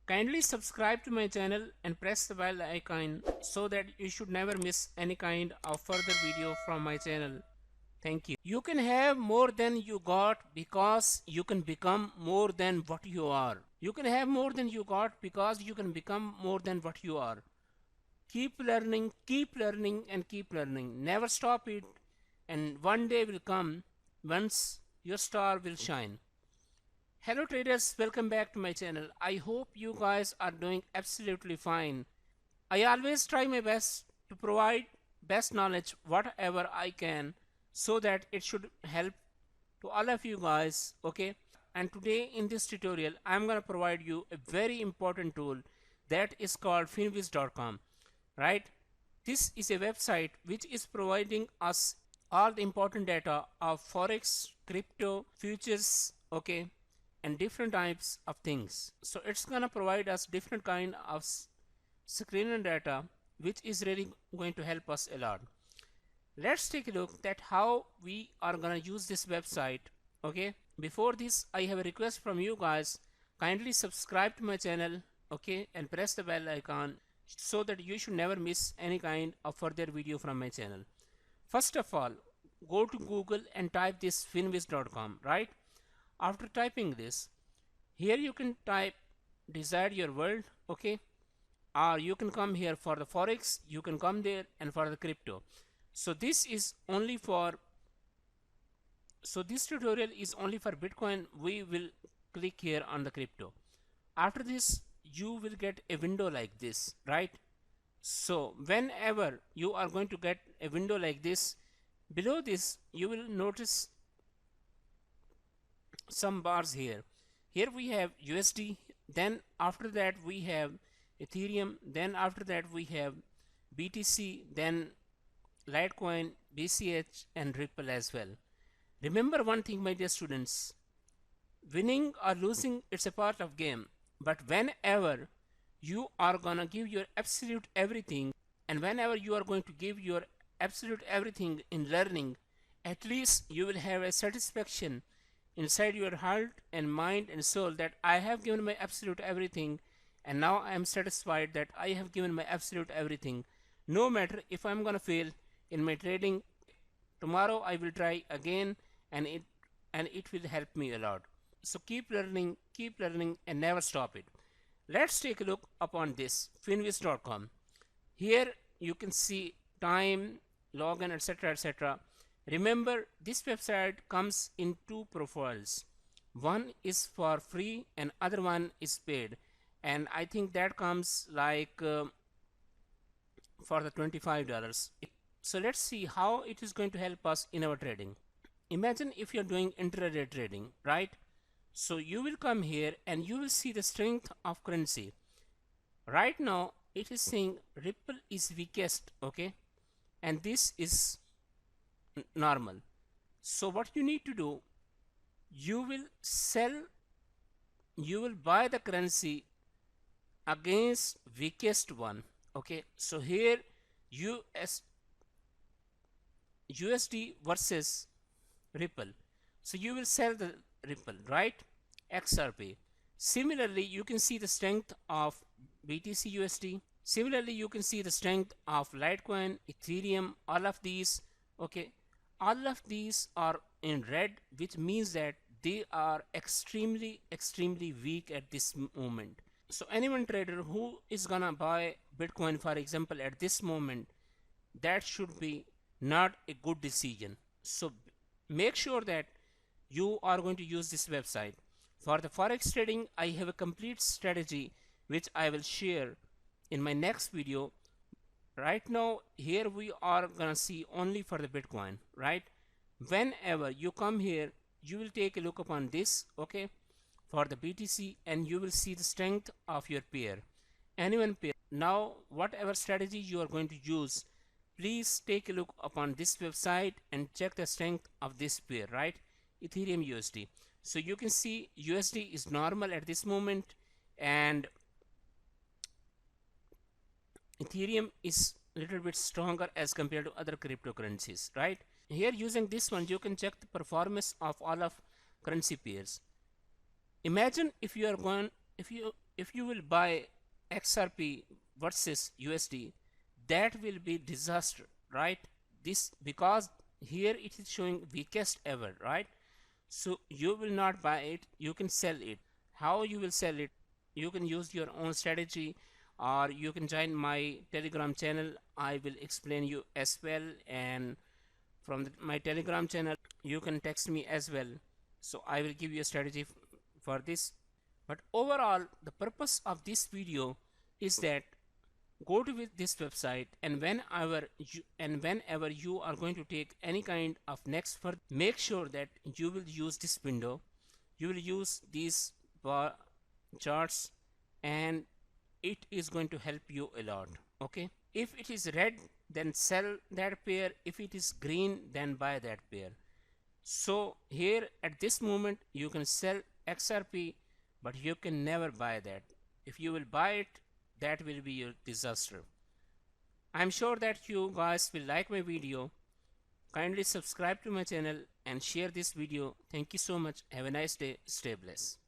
Kindly subscribe to my channel and press the bell icon so that you should never miss any kind of further video from my channel. Thank you. You can have more than you got because you can become more than what you are. You can have more than you got because you can become more than what you are. Keep learning, and keep learning. Never stop it. And one day will come once your star will shine. Hello traders, welcome back to my channel. I hope you guys are doing absolutely fine. I always try my best to provide best knowledge whatever I can so that it should help to all of you guys, okay? And today in this tutorial I'm going to provide you a very important tool that is called finviz.com, right? This is a website which is providing us all the important data of forex, crypto, futures, okay, and different types of things. So it's gonna provide us different kind of screen and data which is really going to help us a lot. Let's take a look at how we are gonna use this website. Okay, before this I have a request from you guys. Kindly subscribe to my channel, okay, and press the bell icon so that you should never miss any kind of further video from my channel. First of all, go to Google and type this finviz.com, right? After typing this, here you can type desired your world, okay, or you can come here for the forex, you can come there, and for the crypto. So this is only for, so this tutorial is only for Bitcoin. We will click here on the crypto. After this you will get a window like this, right? So whenever you are going to get a window like this, below this you will notice some bars here. Here we have USD, then after that we have Ethereum, then after that we have BTC, then Litecoin, BCH, and Ripple as well. Remember one thing, my dear students, winning or losing, it's a part of game, but whenever you are gonna give your absolute everything, and whenever you are going to give your absolute everything in learning, at least you will have a satisfaction inside your heart and mind and soul that I have given my absolute everything, and now I am satisfied that I have given my absolute everything. No matter if I'm gonna fail in my trading, tomorrow I will try again, and it will help me a lot. So keep learning, and never stop it. Let's take a look upon this finviz.com. Here you can see time, login, etc, etc. Remember, this website comes in two profiles. One is for free and other one is paid, and I think that comes like for the $25. So let's see how it is going to help us in our trading. Imagine if you're doing intraday trading, right? So you will come here and you will see the strength of currency. Right now it is saying Ripple is weakest, okay, and this is normal. So what you need to do, you will sell, you will buy the currency against weakest one, okay. So here USD versus Ripple, so you will sell the Ripple, right, XRP. Similarly you can see the strength of BTC USD. Similarly you can see the strength of Litecoin, Ethereum, all of these, okay. All of these are in red, which means that they are extremely weak at this moment. So anyone trader who is gonna buy Bitcoin, for example, at this moment, that should be not a good decision. So make sure that you are going to use this website. For the forex trading, I have a complete strategy which I will share in my next video. Right now here we are gonna see only for the Bitcoin, right? Whenever you come here you will take a look upon this, okay, for the BTC, and you will see the strength of your pair, any one pair. Now whatever strategy you are going to use, please take a look upon this website and check the strength of this pair, right? Ethereum USD. So you can see USD is normal at this moment, and Ethereum is a little bit stronger as compared to other cryptocurrencies, right? Here using this one you can check the performance of all of currency pairs. Imagine if you if you will buy XRP versus USD, that will be disaster, right? This because here it is showing weakest ever, right? So you will not buy it, you can sell it. How you will sell it? You can use your own strategy, or you can join my Telegram channel. I will explain you as well, and from my Telegram channel you can text me as well, so I will give you a strategy for this. But overall, the purpose of this video is that go to this website, and whenever you are going to take any kind of next further, make sure that you will use this window, you will use these bar charts, and it is going to help you a lot. Okay, if it is red, then sell that pair. If it is green, then buy that pair. So here at this moment you can sell XRP, but you can never buy that. If you will buy it, that will be your disaster. I'm sure that you guys will like my video. Kindly subscribe to my channel and share this video. Thank you so much. Have a nice day. Stay blessed.